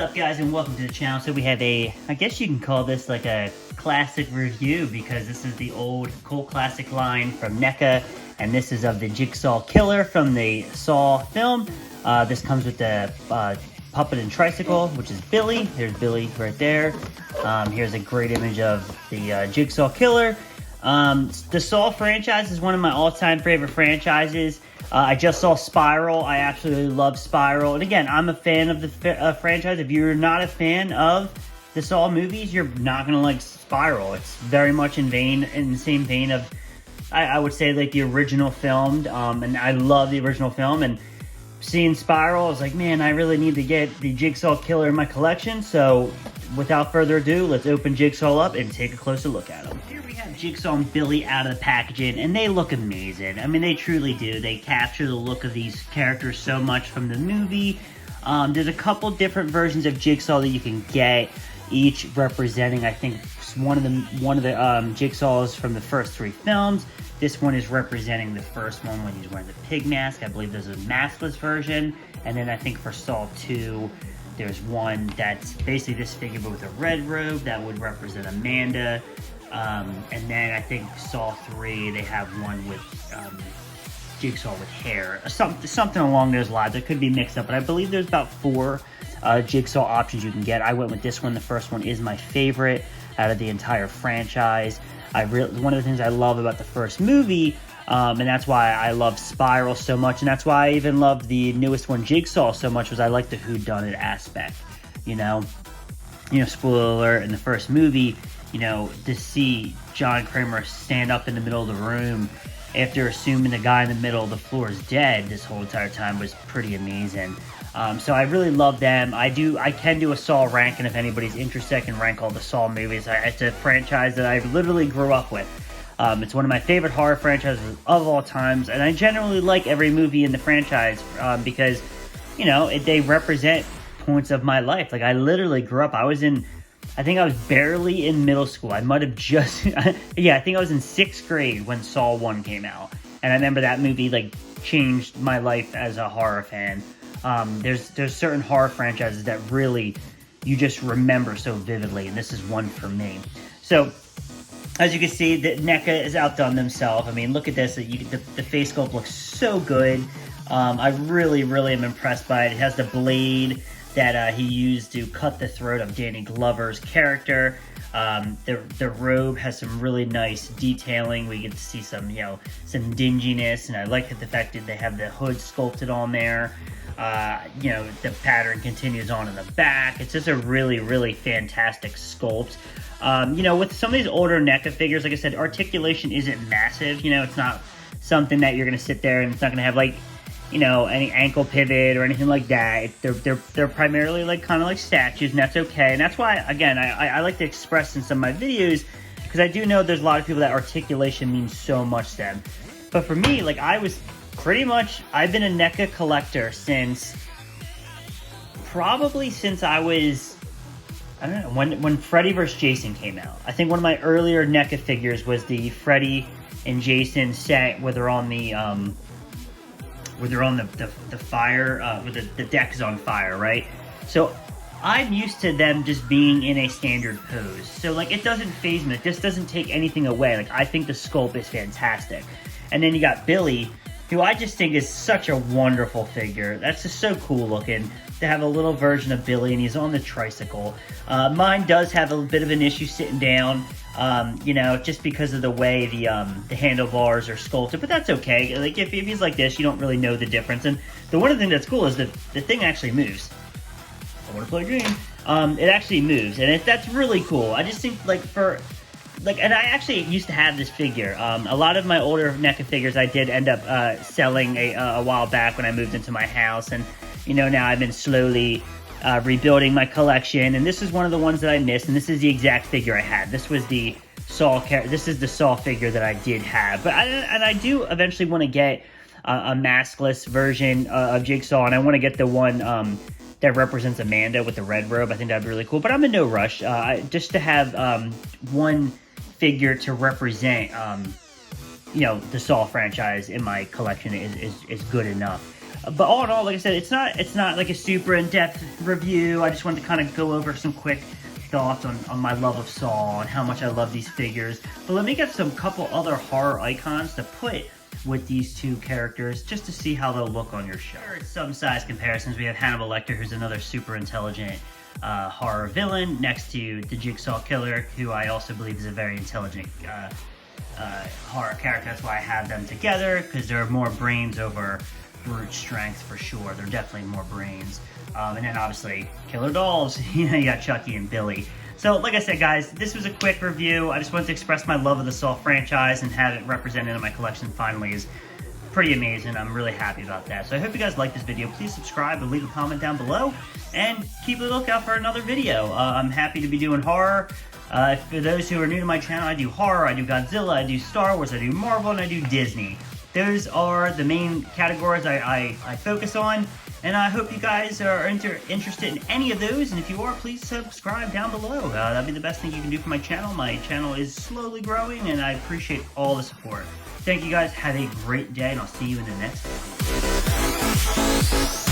up, guys, and welcome to the channel. So we have I guess you can call this like a classic review, because this is the old cult classic line from Neca, and this is of the Jigsaw Killer from the Saw film. This comes with the puppet and tricycle, which is Billy. There's Billy right there. Here's a great image of the Jigsaw Killer. The Saw franchise is one of my all-time favorite franchises. I just saw Spiral. I absolutely love Spiral. And again, I'm a fan of the franchise. If you're not a fan of the Saw movies, you're not going to like Spiral. It's very much in the same vein of, I would say, like the original film. And I love the original film. And seeing Spiral, I was like, man, I really need to get the Jigsaw Killer in my collection. So without further ado, let's open Jigsaw up and take a closer look at him. Here we have Jigsaw and Billy out of the packaging, and they look amazing. I mean, they truly do. They capture the look of these characters so much from the movie. There's a couple different versions of Jigsaw that you can get, each representing, I think, one of the Jigsaws from the first three films. This one is representing the first one when he's wearing the pig mask. I believe there's a maskless version. And then I think for Saw 2, there's one that's basically this figure but with a red robe that would represent Amanda. And then I think Saw 3, they have one with Jigsaw with hair. Something along those lines. It could be mixed up, but I believe there's about 4 Jigsaw options you can get. I went with this one. The first one is my favorite out of the entire franchise. One of the things I love about the first movie, and that's why I love Spiral so much, and that's why I even love the newest one, Jigsaw, so much, was I like the whodunit aspect. You know, spoiler alert, in the first movie, to see John Kramer stand up in the middle of the room after assuming the guy in the middle of the floor is dead this whole entire time was pretty amazing. So I really love them. I can do a Saw ranking if anybody's interested. I can rank all the Saw movies. It's a franchise that I literally grew up with. It's one of my favorite horror franchises of all times, and I generally like every movie in the franchise because, they represent points of my life. Like, I literally grew up. I think I was barely in middle school. I might have just, yeah, I think I was in 6th grade when Saw 1 came out. And I remember that movie, like, changed my life as a horror fan. There's certain horror franchises that really, you just remember so vividly, and this is one for me. So, as you can see, the NECA has outdone themselves. I mean, look at this. The face sculpt looks so good. I really, really am impressed by it. It has the blade that he used to cut the throat of Danny Glover's character. The robe has some really nice detailing. We get to see some dinginess, and I like the fact that they have the hood sculpted on there. The pattern continues on in the back. It's just a really, really fantastic sculpt. With some of these older NECA figures, like I said, articulation isn't massive. It's not something that you're going to sit there and it's not going to have, like, any ankle pivot or anything like that. They're primarily kind of like statues, and that's okay. And that's why, again, I like to express in some of my videos, because I do know there's a lot of people that articulation means so much to them. But for me, like, I've been a NECA collector since I was, I don't know, when Freddy vs. Jason came out. I think one of my earlier NECA figures was the Freddy and Jason set where they're on the fire, where the deck is on fire, right? So I'm used to them just being in a standard pose. So, like, it doesn't faze me. It just doesn't take anything away. Like, I think the sculpt is fantastic. And then you got Billy, who I just think is such a wonderful figure. That's just so cool looking to have a little version of Billy, and he's on the tricycle. Mine does have a bit of an issue sitting down, just because of the way the handlebars are sculpted, but that's okay. Like, if he's like this, you don't really know the difference. And one of the things that's cool is that the thing actually moves. I want to play a game. It actually moves, and that's really cool. I just think, and I actually used to have this figure. A lot of my older NECA figures I did end up selling a while back when I moved into my house, and now I've been slowly rebuilding my collection, and this is one of the ones that I missed, and this is the exact figure I had. This was the Saw This is the Saw figure that I did have, but I do eventually want to get a maskless version of Jigsaw, and I want to get the one that represents Amanda with the red robe. I think that'd be really cool, but I'm in no rush. Just to have one figure to represent the Saw franchise in my collection is good enough. But all in all, like I said, it's not like a super in-depth review. I just wanted to kind of go over some quick thoughts on my love of Saw and how much I love these figures. But let me get some couple other horror icons to put with these two characters just to see how they'll look on your shelf. Some size comparisons. We have Hannibal Lecter, who's another super intelligent horror villain, next to the Jigsaw Killer, who I also believe is a very intelligent horror character. That's why I have them together, because there are more brains over brute strength for sure. They're definitely more brains. And then obviously killer dolls. You know, you got Chucky and Billy. So like I said, guys, this was a quick review. I just wanted to express my love of the Saw franchise, and have it represented in my collection finally is pretty amazing. I'm really happy about that. So I hope you guys like this video. Please subscribe and leave a comment down below, and keep a lookout for another video. I'm happy to be doing horror. For those who are new to my channel, I do horror, I do Godzilla, I do Star Wars, I do Marvel, and I do Disney. Those are the main categories I focus on, and I hope you guys are interested in any of those, and if you are, please subscribe down below. That'd be the best thing you can do for my channel. My channel is slowly growing, and I appreciate all the support. Thank you guys, have a great day, and I'll see you in the next video.